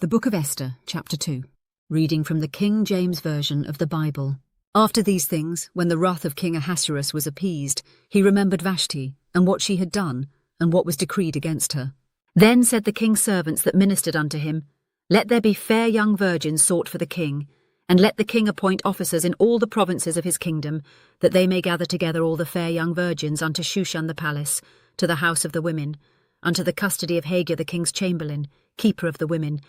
The Book of Esther, chapter 2. Reading from the King James Version of the Bible. After these things, when the wrath of King Ahasuerus was appeased, he remembered Vashti, and what she had done, and what was decreed against her. Then said the king's servants that ministered unto him, Let there be fair young virgins sought for the king, and let the king appoint officers in all the provinces of his kingdom, that they may gather together all the fair young virgins unto Shushan the palace, to the house of the women, unto the custody of Hege the king's chamberlain, keeper of the women,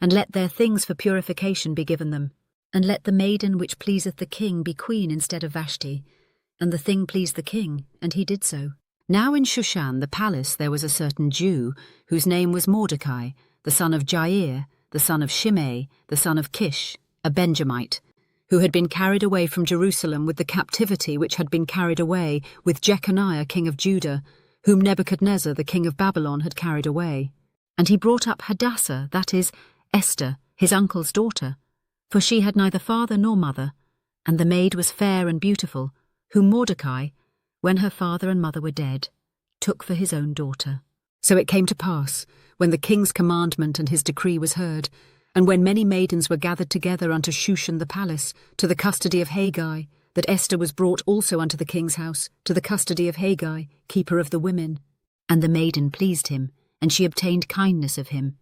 and let their things for purification be given them. And let the maiden which pleaseth the king be queen instead of Vashti. And the thing pleased the king, and he did so. Now in Shushan the palace there was a certain Jew, whose name was Mordecai, the son of Jair, the son of Shimei, the son of Kish, a Benjamite, who had been carried away from Jerusalem with the captivity which had been carried away with Jeconiah king of Judah, whom Nebuchadnezzar the king of Babylon had carried away. And he brought up Hadassah, that is, Esther, his uncle's daughter, for she had neither father nor mother, and the maid was fair and beautiful, whom Mordecai, when her father and mother were dead, took for his own daughter. So it came to pass, when the king's commandment and his decree was heard, and when many maidens were gathered together unto Shushan the palace, to the custody of Hege, that Esther was brought also unto the king's house, to the custody of Hege, keeper of the women. And the maiden pleased him, and she obtained kindness of him.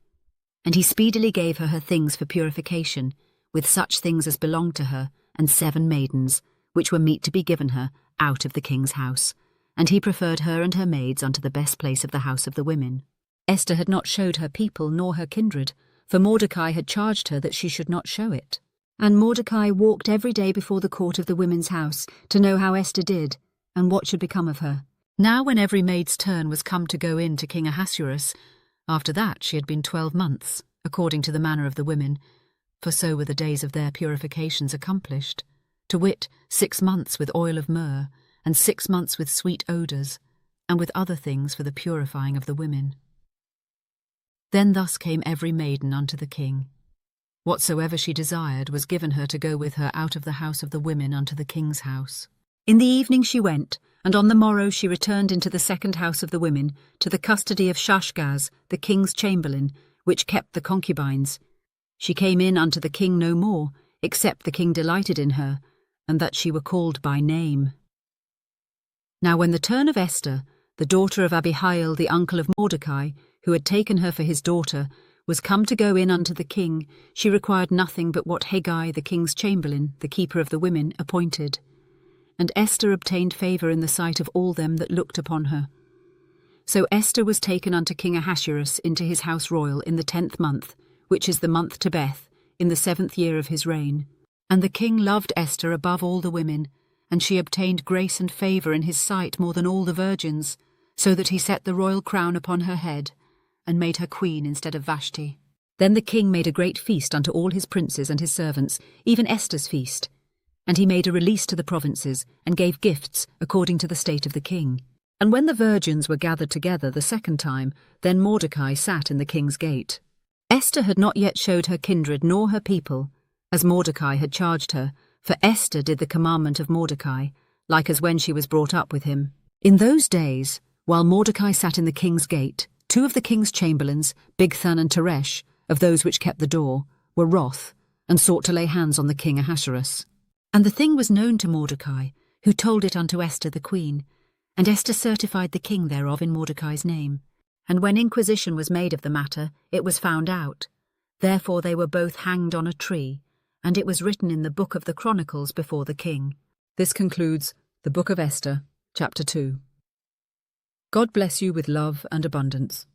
And he speedily gave her things for purification, with such things as belonged to her, and 7 maidens, which were meet to be given her out of the king's house. And he preferred her and her maids unto the best place of the house of the women. Esther had not showed her people nor her kindred, for Mordecai had charged her that she should not show it. And Mordecai walked every day before the court of the women's house, to know how Esther did, and what should become of her. Now when every maid's turn was come to go in to King Ahasuerus, after that she had been 12 months, according to the manner of the women, for so were the days of their purifications accomplished, to wit, 6 months with oil of myrrh, and 6 months with sweet odours, and with other things for the purifying of the women. Then thus came every maiden unto the king. Whatsoever she desired was given her to go with her out of the house of the women unto the king's house. In the evening she went, and on the morrow she returned into the second house of the women, to the custody of Shashgaz, the king's chamberlain, which kept the concubines. She came in unto the king no more, except the king delighted in her, and that she were called by name. Now when the turn of Esther, the daughter of Abihail the uncle of Mordecai, who had taken her for his daughter, was come to go in unto the king, she required nothing but what Hege the king's chamberlain, the keeper of the women, appointed. And Esther obtained favour in the sight of all them that looked upon her. So Esther was taken unto King Ahasuerus into his house royal in the 10th month, which is the month Tebeth, in the 7th year of his reign. And the king loved Esther above all the women, and she obtained grace and favour in his sight more than all the virgins, so that he set the royal crown upon her head, and made her queen instead of Vashti. Then the king made a great feast unto all his princes and his servants, even Esther's feast. And he made a release to the provinces, and gave gifts according to the state of the king. And when the virgins were gathered together the second time, then Mordecai sat in the king's gate. Esther had not yet showed her kindred nor her people, as Mordecai had charged her, for Esther did the commandment of Mordecai, like as when she was brought up with him. In those days, while Mordecai sat in the king's gate, 2 of the king's chamberlains, Bigthan and Teresh, of those which kept the door, were wroth, and sought to lay hands on the king Ahasuerus. And the thing was known to Mordecai, who told it unto Esther the queen, and Esther certified the king thereof in Mordecai's name. And when inquisition was made of the matter, it was found out. Therefore they were both hanged on a tree, and it was written in the book of the Chronicles before the king. This concludes the Book of Esther, chapter 2. God bless you with love and abundance.